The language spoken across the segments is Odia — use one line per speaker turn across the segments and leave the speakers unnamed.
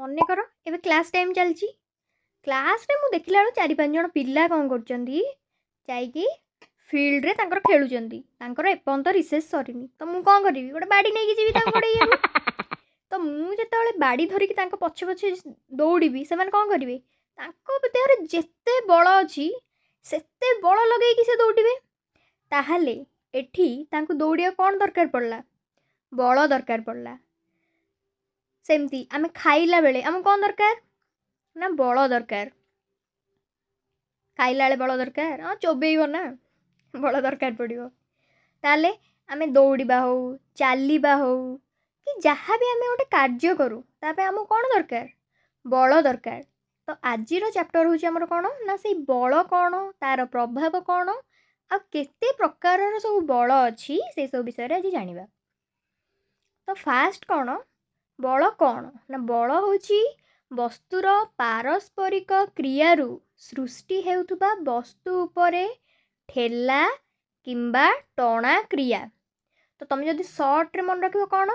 ମନେକର ଏବେ କ୍ଲାସ୍ ଟାଇମ୍ ଚାଲିଛି। କ୍ଲାସ୍ରେ ମୁଁ ଦେଖିଲା ବେଳକୁ 4-5 ଜଣ ପିଲା କ'ଣ କରୁଛନ୍ତି, ଯାଇକି ଫିଲ୍ଡରେ ତାଙ୍କର ଖେଳୁଛନ୍ତି। ତାଙ୍କର ଏପର୍ଯ୍ୟନ୍ତ ରିସେସ୍ ସରିନି। ତ ମୁଁ କ'ଣ କରିବି? ଗୋଟେ ବାଡ଼ି ନେଇକି ଯିବି ତାଙ୍କୁ ଗୋଡ଼େଇବାକୁ। ତ ମୁଁ ଯେତେବେଳେ ବାଡ଼ି ଧରିକି ତାଙ୍କ ପଛେ ପଛେ ଦୌଡ଼ିବି, ସେମାନେ କ'ଣ କରିବେ? ତାଙ୍କ ଦେହରେ ଯେତେ ବଳ ଅଛି ସେତେ ବଳ ଲଗେଇକି ସେ ଦୌଡ଼ିବେ। ତାହେଲେ ଏଠି ତାଙ୍କୁ ଦୌଡ଼ିବାକୁ କ'ଣ ଦରକାର ପଡ଼ିଲା? ବଳ ଦରକାର ପଡ଼ିଲା। ସେମିତି ଆମେ ଖାଇଲା ବେଳେ ଆମକୁ କ'ଣ ଦରକାର? ନା ବଳ ଦରକାର। ଖାଇଲା ବେଳେ ବଳ ଦରକାର, ହଁ ଚୋବେଇବ ନା, ବଳ ଦରକାର ପଡ଼ିବ। ତାହେଲେ ଆମେ ଦୌଡ଼ିବା ହଉ, ଚାଲିବା ହଉ କି ଯାହା ବି ଆମେ ଗୋଟେ କାର୍ଯ୍ୟ କରୁ, ତା ପାଇଁ ଆମକୁ କ'ଣ ଦରକାର? ବଳ ଦରକାର। ତ ଆଜିର ଚାପ୍ଟର ହେଉଛି ଆମର କ'ଣ? ନା ସେଇ ବଳ କ'ଣ, ତା'ର ପ୍ରଭାବ କ'ଣ, ଆଉ କେତେ ପ୍ରକାରର ସବୁ ବଳ ଅଛି ସେସବୁ ବିଷୟରେ ଆଜି ଜାଣିବା। ତ ଫାଷ୍ଟ କ'ଣ? ବଳ କ'ଣ? ନା ବଳ ହେଉଛି ବସ୍ତୁର ପାରସ୍ପରିକ କ୍ରିୟାରୁ ସୃଷ୍ଟି ହେଉଥିବା ବସ୍ତୁ ଉପରେ ଠେଲା କିମ୍ବା ଟଣା କ୍ରିୟା। ତ ତୁମେ ଯଦି ସର୍ଟରେ ମନେ ରଖିବ କ'ଣ?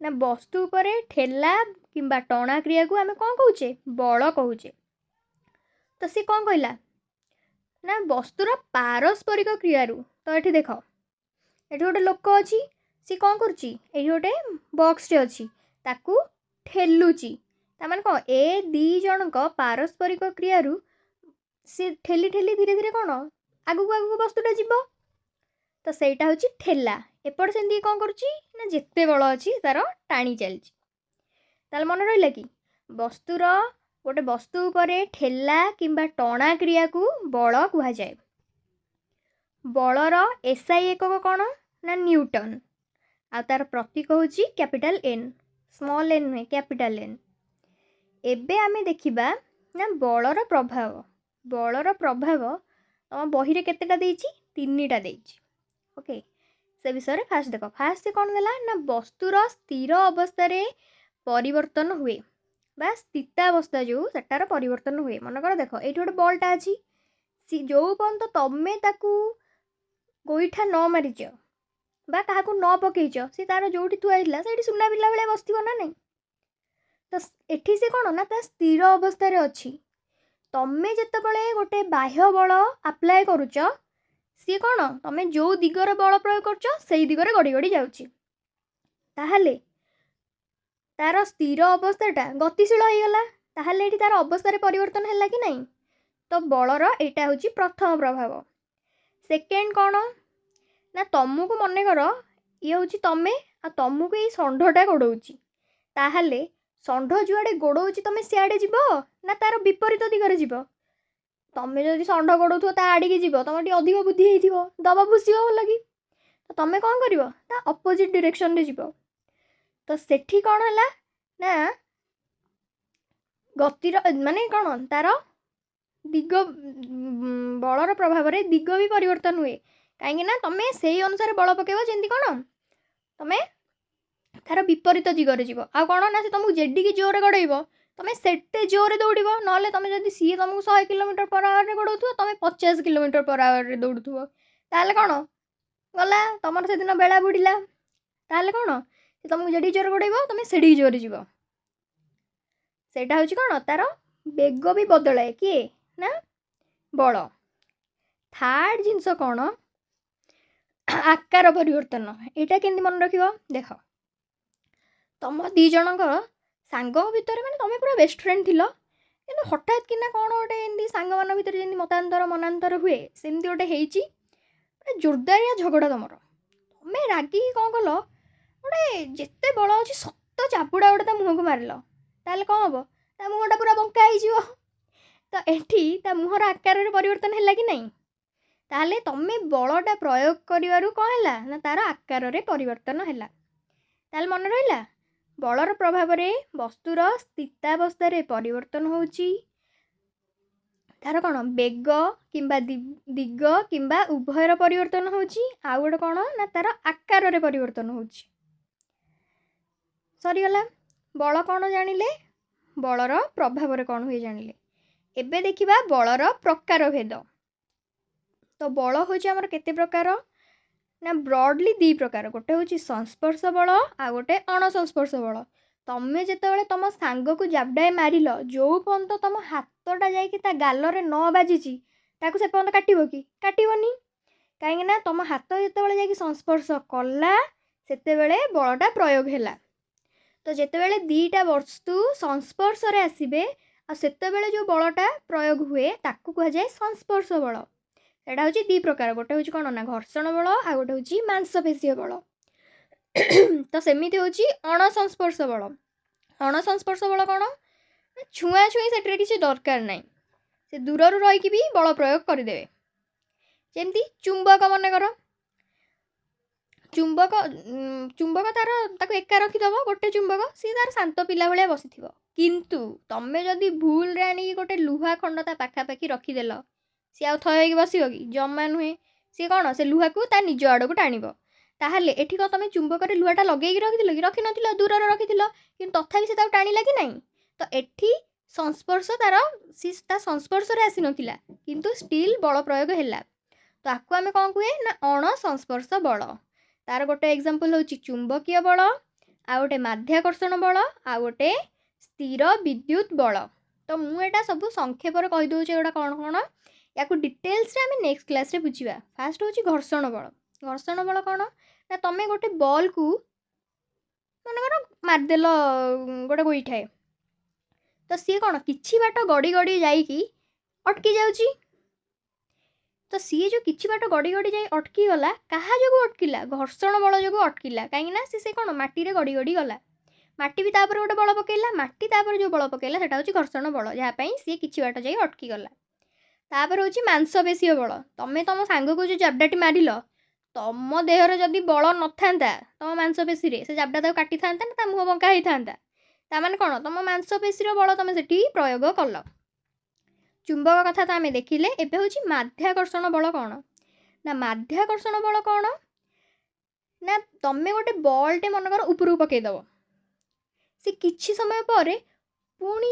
ନା ବସ୍ତୁ ଉପରେ ଠେଲା କିମ୍ବା ଟଣା କ୍ରିୟାକୁ ଆମେ କ'ଣ କହୁଛେ? ବଳ କହୁଛେ। ତ ସେ କ'ଣ କହିଲା? ନା ବସ୍ତୁର ପାରସ୍ପରିକ କ୍ରିୟାରୁ। ତ ଏଠି ଦେଖ, ଏଠି ଗୋଟେ ଲୋକ ଅଛି, ସେ କ'ଣ କରୁଛି? ଏଠି ଗୋଟେ ବକ୍ସଟେ ଅଛି, ତାକୁ ଠେଲୁଛି। ତାମାନେ କ'ଣ? ଏ ଦୁଇ ଜଣଙ୍କ ପାରସ୍ପରିକ କ୍ରିୟାରୁ ସେ ଠେଲି ଠେଲି ଧୀରେ ଧୀରେ କ'ଣ ଆଗକୁ ଆଗକୁ ବସ୍ତୁଟା ଯିବ। ତ ସେଇଟା ହେଉଛି ଠେଲା। ଏପଟେ ସେମିତି କ'ଣ କରୁଛି? ନା ଯେତେ ବଳ ଅଛି ତାର ଟାଣି ଚାଲିଛି। ତାହେଲେ ମନେ ରହିଲା କି ଗୋଟେ ବସ୍ତୁ ଉପରେ ଠେଲା କିମ୍ବା ଟଣା କ୍ରିୟାକୁ ବଳ କୁହାଯାଏ। ବଳର ଏସ୍ଆଇ ଏକକ କ'ଣ? ନା ନ୍ୟୁଟନ। ଆଉ ତାର ପ୍ରତୀକ ହେଉଛି କ୍ୟାପିଟାଲ ଏନ୍। ସ୍ମଲ୍ ଏନ୍ ନୁହେଁ, କ୍ୟାପିଟାଲ ଏନ୍। ଏବେ ଆମେ ଦେଖିବା ନା ବଳର ପ୍ରଭାବ। ବଳର ପ୍ରଭାବ ତମ ବହିରେ କେତେଟା ଦେଇଛି? 3ଟା ଦେଇଛି। ଓକେ, ସେ ବିଷୟରେ ଫାଷ୍ଟ ଦେଖ। ଫାଷ୍ଟ କ'ଣ ଦେଲା? ନା ବସ୍ତୁର ସ୍ଥିର ଅବସ୍ଥାରେ ପରିବର୍ତ୍ତନ ହୁଏ, ବା ସ୍ଥିତାବସ୍ଥା ଯେଉଁ ସେଟାର ପରିବର୍ତ୍ତନ ହୁଏ। ମନେକର ଦେଖ, ଏଇଠି ଗୋଟେ ବଲ୍ଟା ଅଛି, ଯେଉଁ ପର୍ଯ୍ୟନ୍ତ ତମେ ତାକୁ ଗୋଇଠା ନ ମାରିଛ ବା କାହାକୁ ନ ପକେଇଛ, ସେ ତାର ଯେଉଁଠି ଥୁଆ ହେଇଥିଲା ସେଇଠି ସୁନା ପିଲା ଭଳିଆ ବସିଥିବ ନା ନାହିଁ। ତ ଏଠି ସେ କ'ଣ? ନା ତା ସ୍ଥିର ଅବସ୍ଥାରେ ଅଛି। ତମେ ଯେତେବେଳେ ଗୋଟେ ବାହ୍ୟ ବଳ ଆପ୍ଲାଏ କରୁଛ, ସିଏ କ'ଣ? ତମେ ଯେଉଁ ଦିଗରେ ବଳ ପ୍ରୟୋଗ କରୁଛ ସେଇ ଦିଗରେ ଗଡ଼ି ଗଡ଼ି ଯାଉଛି। ତାହେଲେ ତାର ସ୍ଥିର ଅବସ୍ଥାଟା ଗତିଶୀଳ ହେଇଗଲା। ତାହେଲେ ଏଠି ତାର ଅବସ୍ଥାରେ ପରିବର୍ତ୍ତନ ହେଲା କି ନାହିଁ? ତ ବଳର ଏଇଟା ହେଉଛି ପ୍ରଥମ ପ୍ରଭାବ। ସେକେଣ୍ଡ କ'ଣ? ନା ତମକୁ ମନେକର ଇଏ ହେଉଛି ତମେ, ଆଉ ତମକୁ ଏଇ ଷଣ୍ଢଟା ଗୋଡ଼ଉଛି। ତାହେଲେ ଷଣ୍ଢ ଯୁଆଡ଼େ ଗୋଡ଼ଉଛି ତମେ ସିଆଡ଼େ ଯିବ ନା ତାର ବିପରୀତ ଦିଗରେ ଯିବ? ତମେ ଯଦି ଷଣ୍ଢ ଗୋଡ଼ଉଥିବ ତା ଆଡ଼ିକି ଯିବ, ତମର ଟିକେ ଅଧିକ ବୁଦ୍ଧି ହେଇଥିବ, ଦବ ଭୁସିବ ଭଲ କି। ତ ତମେ କ'ଣ କରିବ? ତା ଅପୋଜିଟ୍ ଡିରେକ୍ସନରେ ଯିବ। ତ ସେଠି କ'ଣ ହେଲା? ନା ଗତିର ମାନେ କ'ଣ? ତାର ଦିଗ, ବଳର ପ୍ରଭାବରେ ଦିଗ ବି ପରିବର୍ତ୍ତନ ହୁଏ। କାହିଁକି ନା ତମେ ସେଇ ଅନୁସାରେ ବଳ ପକାଇବ ଯେମିତି କ'ଣ ତମେ ତାର ବିପରୀତ ଦିଗରେ ଯିବ। ଆଉ କ'ଣ? ନା ସେ ତମକୁ ଯେଡ଼ିକି ଜୋରରେ ଗୋଡ଼େଇବ ତମେ ସେତେ ଜୋରରେ ଦୌଡ଼ିବ। ନହେଲେ ତମେ ଯଦି ସିଏ ତମକୁ 100 km/hରେ ଗୋଡ଼ଉଥିବ, ତମେ 50 km/hରେ ଦୌଡ଼ୁଥିବ, ତାହେଲେ କ'ଣ ଗଲା? ତମର ସେଦିନ ବେଳା ବୁଡ଼ିଲା। ତାହେଲେ କ'ଣ? ସେ ତମକୁ ଯେଡ଼ିକି ଜୋରରେ ଗୋଡ଼େଇବ ତମେ ସେଡ଼ିକି ଜୋରରେ ଯିବ। ସେଇଟା ହେଉଛି କ'ଣ? ତାର ବେଗ ବି ବଦଳାଏ। କିଏ? ନା ବଳ। ଥାର୍ଡ଼ ଜିନିଷ କ'ଣ? ଆକାର ପରିବର୍ତ୍ତନ। ଏଇଟା କେମିତି ମନେ ରଖିବ? ଦେଖ, ତମ 2 ଜଣଙ୍କର ସାଙ୍ଗଙ୍କ ଭିତରେ, ମାନେ ତମେ ପୁରା ବେଷ୍ଟ ଫ୍ରେଣ୍ଡ ଥିଲ, କିନ୍ତୁ ହଠାତ୍ କିନା କ'ଣ ଗୋଟେ ଏମିତି ସାଙ୍ଗମାନଙ୍କ ଭିତରେ ଯେମିତି ମତାନ୍ତର ମନାନ୍ତର ହୁଏ, ସେମିତି ଗୋଟେ ହେଇଛି। ଗୋଟେ ଜୋରଦାରିଆ ଝଗଡ଼ା ତମର। ତମେ ରାଗିକି କ'ଣ କଲ? ଗୋଟେ ଯେତେ ବଳ ଅଛି ସତ ଚାପୁଡ଼ା ଗୋଟେ ତା ମୁହଁକୁ ମାରିଲ। ତାହେଲେ କ'ଣ ହେବ? ତା ମୁହଁଟା ପୁରା ବଙ୍କା ହେଇଯିବ। ତ ଏଠି ତା ମୁହଁର ଆକାରରେ ପରିବର୍ତ୍ତନ ହେଲା କି ନାହିଁ? ତାହେଲେ ତମେ ବଳଟା ପ୍ରୟୋଗ କରିବାରୁ କ'ଣ ହେଲା? ନା ତାର ଆକାରରେ ପରିବର୍ତ୍ତନ ହେଲା। ତାହେଲେ ମନେ ରହିଲା, ବଳର ପ୍ରଭାବରେ ବସ୍ତୁର ସ୍ଥିତାବସ୍ଥାରେ ପରିବର୍ତ୍ତନ ହେଉଛି। ତାର କ'ଣ? ବେଗ କିମ୍ବା ଦିଗ କିମ୍ବା ଉଭୟର ପରିବର୍ତ୍ତନ ହେଉଛି। ଆଉ ଗୋଟେ କ'ଣ? ନା ତାର ଆକାରରେ ପରିବର୍ତ୍ତନ ହେଉଛି। ସରିଗଲା। ବଳ କ'ଣ ଜାଣିଲେ? ବଳର ପ୍ରଭାବରେ କ'ଣ ହୁଏ ଜାଣିଲେ। ଏବେ ଦେଖିବା ବଳର ପ୍ରକାର ଭେଦ। ତ ବଳ ହେଉଛି ଆମର କେତେ ପ୍ରକାର? ନା ବ୍ରଡଲି 2 ପ୍ରକାର। ଗୋଟେ ହେଉଛି ସଂସ୍ପର୍ଶ ବଳ, ଆଉ ଗୋଟେ ଅଣସଂସ୍ପର୍ଶ ବଳ। ତମେ ଯେତେବେଳେ ତମ ସାଙ୍ଗକୁ ଜାବଡ଼ାଏ ମାରିଲ, ଯେଉଁ ପର୍ଯ୍ୟନ୍ତ ତମ ହାତଟା ଯାଇକି ତା ଗାଲରେ ନ ବାଜିଛି ତାକୁ ସେ ପର୍ଯ୍ୟନ୍ତ କାଟିବ କି? କାଟିବନି। କାହିଁକି ନା ତମ ହାତ ଯେତେବେଳେ ଯାଇକି ସଂସ୍ପର୍ଶ କଲା ସେତେବେଳେ ବଳଟା ପ୍ରୟୋଗ ହେଲା। ତ ଯେତେବେଳେ ଦୁଇଟା ବସ୍ତୁ ସଂସ୍ପର୍ଶରେ ଆସିବେ ଆଉ ସେତେବେଳେ ଯେଉଁ ବଳଟା ପ୍ରୟୋଗ ହୁଏ ତାକୁ କୁହାଯାଏ ସଂସ୍ପର୍ଶ ବଳ। ସେଇଟା ହେଉଛି ଦୁଇ ପ୍ରକାର, ଗୋଟେ ହେଉଛି କ'ଣ ନା ଘର୍ଷଣ ବଳ, ଆଉ ଗୋଟେ ହେଉଛି ମାଂସପେଶୀୟ ବଳ। ତ ସେମିତି ହେଉଛି ଅଣସଂସ୍ପର୍ଶ ବଳ। ଅଣସଂସ୍ପର୍ଶ ବଳ କ'ଣ ନା ଛୁଆଁଛୁଇଁ ସେଠାରେ କିଛି ଦରକାର ନାହିଁ, ସେ ଦୂରରୁ ରହିକି ବି ବଳ ପ୍ରୟୋଗ କରିଦେବେ। ଯେମିତି ଚୁମ୍ବକ ମନେକର, ଚୁମ୍ବକ ତାକୁ ଏକା ରଖିଦେବ, ଗୋଟେ ଚୁମ୍ବକ, ସିଏ ତାର ଶାନ୍ତ ପିଲା ଭଳିଆ ବସିଥିବ। କିନ୍ତୁ ତମେ ଯଦି ଭୁଲରେ ଆଣିକି ଗୋଟେ ଲୁହା ଖଣ୍ଡ ତା ପାଖାପାଖି ରଖିଦେଲ, ସିଏ ଆଉ ଥୟ ହେଇକି ବସିବ କି? ଜମା ନୁହେଁ। ସିଏ କ'ଣ ସେ ଲୁହାକୁ ତା ନିଜ ଆଡ଼କୁ ଟାଣିବ। ତାହେଲେ ଏଠି କ'ଣ ତମେ ଚୁମ୍ବକରେ ଲୁହାଟା ଲଗେଇକି ରଖିଥିଲ କି? ରଖିନଥିଲ, ଦୂରରେ ରଖିଥିଲ, କିନ୍ତୁ ତଥାପି ସେ ତାକୁ ଟାଣିଲା କି ନାହିଁ? ତ ଏଠି ସଂସ୍ପର୍ଶ ତା ସଂସ୍ପର୍ଶରେ ଆସିନଥିଲା, କିନ୍ତୁ ଷ୍ଟିଲ୍ ବଳ ପ୍ରୟୋଗ ହେଲା। ତ ଆକୁ ଆମେ କ'ଣ କୁହେ ନା ଅଣସଂସ୍ପର୍ଶ ବଳ। ତାର ଗୋଟେ ଏକ୍ଜାମ୍ପଲ୍ ହେଉଛି ଚୁମ୍ବକୀୟ ବଳ, ଆଉ ଗୋଟେ ମାଧ୍ୟାକର୍ଷଣ ବଳ, ଆଉ ଗୋଟେ ସ୍ଥିର ବିଦ୍ୟୁତ୍ ବଳ। ତ ମୁଁ ଏଇଟା ସବୁ ସଂକ୍ଷେପରେ କହିଦେଉଛି ଏଗୁଡ଼ା କ'ଣ କ'ଣ। ୟାକୁ ଡିଟେଲ୍ସରେ ଆମେ ନେକ୍ସଟ କ୍ଲାସ୍ରେ ବୁଝିବା। ଫାର୍ଷ୍ଟ ହେଉଛି ଘର୍ଷଣ ବଳ। ଘର୍ଷଣ ବଳ କ'ଣ ନା ତମେ ଗୋଟେ ବଲ୍କୁ ମନେକର ମାରିଦେଲ ଗୋଟେ ଗୋଇଠାଏ, ତ ସିଏ କ'ଣ କିଛି ବାଟ ଗଡ଼ି ଗଡ଼ି ଯାଇକି ଅଟକି ଯାଉଛି। ତ ସିଏ ଯେଉଁ କିଛି ବାଟ ଗଡ଼ି ଗଡ଼ି ଯାଇ ଅଟକିଗଲା, କାହା ଯୋଗୁଁ ଅଟକିଲା? ଘର୍ଷଣ ବଳ ଯୋଗୁଁ ଅଟକିଲା। କାହିଁକି ନା ସେ କ'ଣ ମାଟିରେ ଗଡ଼ି ଗଡ଼ି ଗଲା, ମାଟି ବି ତାପରେ ଗୋଟେ ବଳ ପକାଇଲା, ମାଟି ତାପରେ ଯେଉଁ ବଳ ପକାଇଲା ସେଟା ହେଉଛି ଘର୍ଷଣ ବଳ, ଯାହା ପାଇଁ ସିଏ କିଛି ବାଟ ଯାଇ ଅଟକିଗଲା। ତାପରେ ହେଉଛି ମାଂସପେଶୀୟ ବଳ। ତମେ ତମ ସାଙ୍ଗକୁ ଯେଉଁ ଜାବଡ଼ାଟି ମାରିଲ, ତମ ଦେହରେ ଯଦି ବଳ ନଥାନ୍ତା ତମ ମାଂସପେଶୀରେ, ସେ ଜାବଡ଼ା ତାକୁ କାଟିଥାନ୍ତା ନା ତା ମୁହଁ ବଙ୍କା ହେଇଥାନ୍ତା? ତାମାନେ କ'ଣ ତମ ମାଂସପେଶୀର ବଳ ତମେ ସେଠି ପ୍ରୟୋଗ କଲ। ଚୁମ୍ବକ କଥା ତ ଆମେ ଦେଖିଲେ। ଏବେ ହେଉଛି ମାଧ୍ୟାକର୍ଷଣ ବଳ। କ'ଣ ନା ମାଧ୍ୟାକର୍ଷଣ ବଳ କ'ଣ ନା ତମେ ଗୋଟେ ବଲ୍ଟେ ମନେକର ଉପରକୁ ପକାଇଦେବ, ସେ କିଛି ସମୟ ପରେ ପୁଣି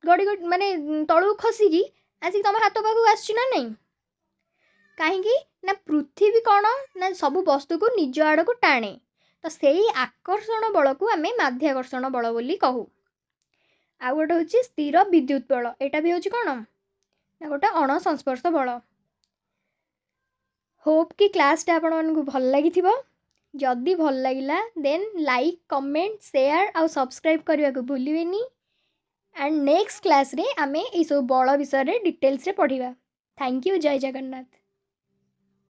ଗଡ଼ି ଗଡ଼ି ମାନେ ତଳକୁ ଖସିକି ଆସିକି ତମ ହାତ ପାଖକୁ ଆସୁଛି ନା ନାହିଁ? କାହିଁକି ନା ପୃଥିବୀ କ'ଣ ନା ସବୁ ବସ୍ତୁକୁ ନିଜ ଆଡ଼କୁ ଟାଣେ। ତ ସେଇ ଆକର୍ଷଣ ବଳକୁ ଆମେ ମାଧ୍ୟାକର୍ଷଣ ବଳ ବୋଲି କହୁ। ଆଉ ଗୋଟେ ହେଉଛି ସ୍ଥିର ବିଦ୍ୟୁତ୍ ବଳ। ଏଇଟା ବି ହେଉଛି କ'ଣ ନା ଗୋଟେ ଅଣସଂସ୍ପର୍ଶ ବଳ। ହୋପ୍ କି କ୍ଲାସ୍ଟା ଆପଣମାନଙ୍କୁ ଭଲ ଲାଗିଥିବ। ଯଦି ଭଲ ଲାଗିଲା ଦେନ୍ ଲାଇକ୍, କମେଣ୍ଟ, ସେୟାର ଆଉ ସବସ୍କ୍ରାଇବ୍ କରିବାକୁ ଭୁଲିବେନି। ଆଣ୍ଡ ନେକ୍ସଟ କ୍ଲାସ୍ରେ ଆମେ ଏଇସବୁ ବଳ ବିଷୟରେ ଡିଟେଲ୍ସରେ ପଢ଼ିବା। Thank you. ଜୟ ଜଗନ୍ନାଥ।